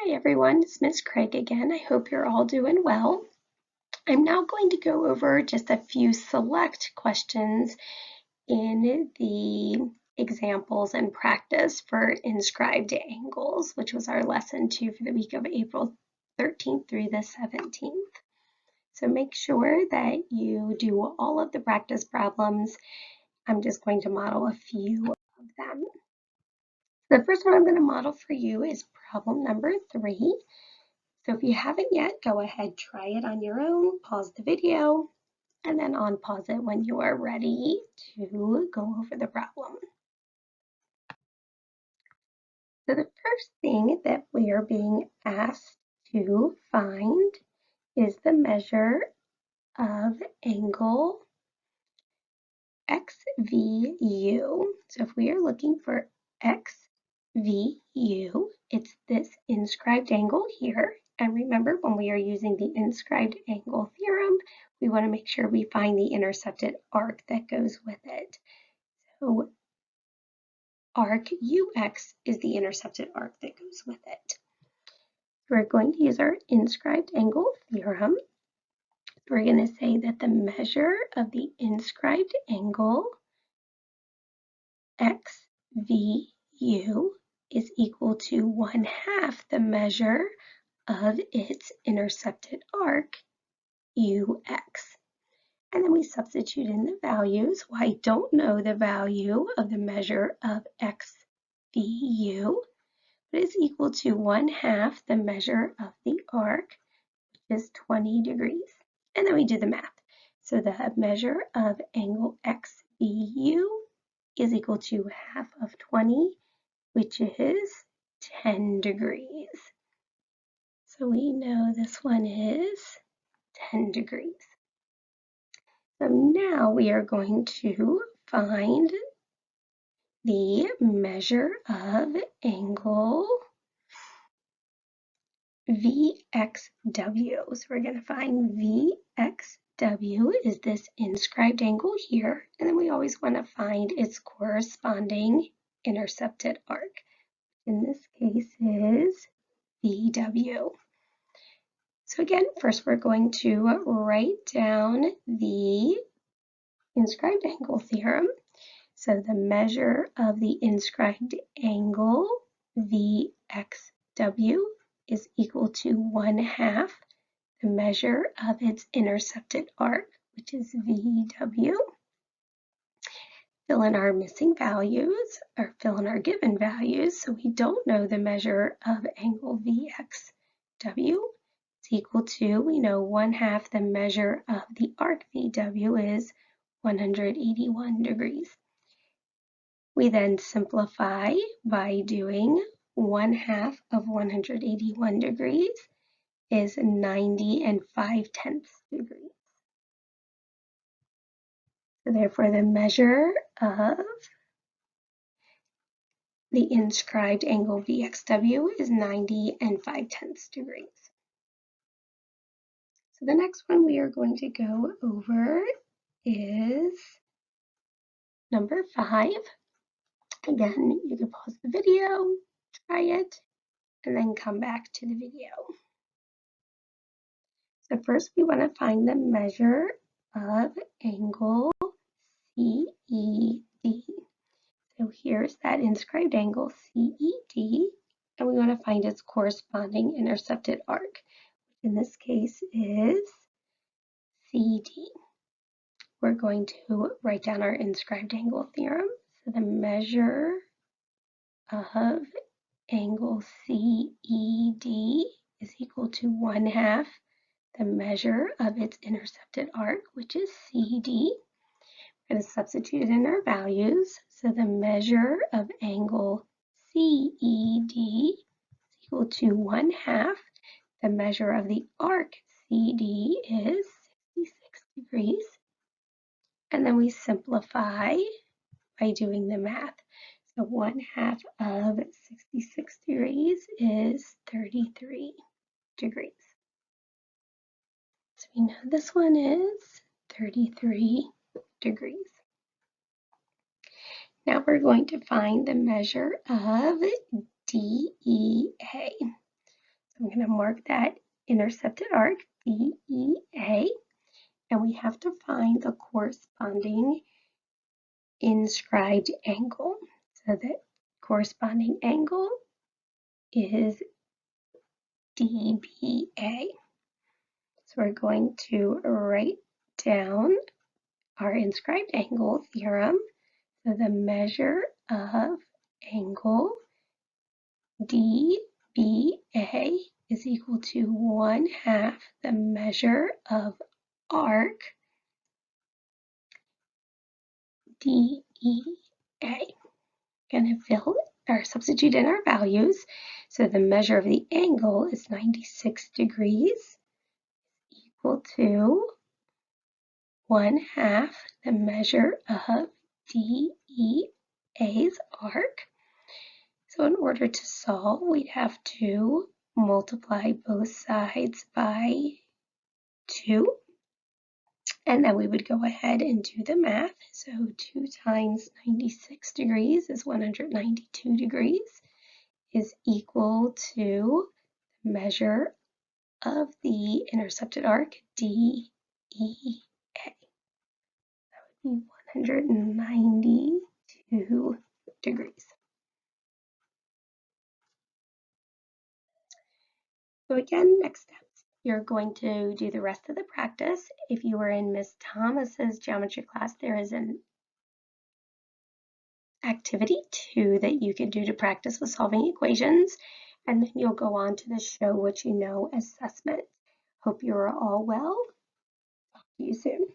Hi everyone, it's Miss Craig again. I hope you're all doing well. I'm now going to go over just a few select questions in the examples and practice for inscribed angles, which was our lesson 2 for the week of April 13th through the 17th. So make sure that you do all of the practice problems. I'm just going to model a few of them. The first one I'm going to model for you is problem number 3. So if you haven't yet, go ahead, try it on your own, pause the video, and then unpause it when you are ready to go over the problem. So the first thing that we are being asked to find is the measure of angle XVU. So if we are looking for XVU, it's this inscribed angle here. And remember, when we are using the inscribed angle theorem, we want to make sure we find the intercepted arc that goes with it. So arc UX is the intercepted arc that goes with it. We're going to use our inscribed angle theorem. We're going to say that the measure of the inscribed angle XVU is equal to 1/2 the measure of its intercepted arc, UX. And then we substitute in the values. Well, I don't know the value of the measure of XVU, but it's equal to 1/2 the measure of the arc, which is 20 degrees. And then we do the math. So the measure of angle XVU is equal to 1/2 of 20, which is 10 degrees. So we know this one is 10 degrees. So now we are going to find the measure of angle VXW. So we're going to find VXW is this inscribed angle here, and then we always want to find its corresponding intercepted arc. In this case is VW. So again, first we're going to write down the inscribed angle theorem. So the measure of the inscribed angle VXW is equal to 1/2 the measure of its intercepted arc, which is VW. Fill in our missing values, or fill in our given values. So we don't know the measure of angle VXW. It's equal to, we know 1/2 the measure of the arc VW is 181 degrees. We then simplify by doing 1/2 of 181 degrees is 90 5/10 degrees. So therefore the measure of the inscribed angle VXW is 90 5/10 degrees. So the next one we are going to go over is number 5. Again, you can pause the video, try it, and then come back to the video. So first we want to find the measure of angle CED. So here's that inscribed angle CED, and we want to find its corresponding intercepted arc, which in this case is CD. We're going to write down our inscribed angle theorem. So the measure of angle CED is equal to 1/2 the measure of its intercepted arc, which is CD. We're going to substitute in our values. So the measure of angle CED is equal to 1/2 the measure of the arc CD is 66 degrees. And then we simplify by doing the math. So 1/2 of 66 degrees is 33 degrees. So we know this one is 33 degrees. Now we're going to find the measure of DEA. going to mark that intercepted arc DEA, and we have to find the corresponding inscribed angle. So that corresponding angle is DBA. So we're going to write down our inscribed angle theorem. So the measure of angle DBA is equal to 1/2 the measure of arc DEA. Going to fill or substitute in our values. So the measure of the angle is 96 degrees, equal to 1/2 the measure of DEA's arc. So in order to solve, we'd have to multiply both sides by 2. And then we would go ahead and do the math. So 2 times 96 degrees is 192 degrees, is equal to the measure of the intercepted arc DEA. That would be 192 degrees. So again, next steps. You're going to do the rest of the practice. If you were in Miss Thomas's geometry class, there is an activity 2 that you can do to practice with solving equations, and then you'll go on to the show what you know assessment. Hope you are all well. Talk to you soon.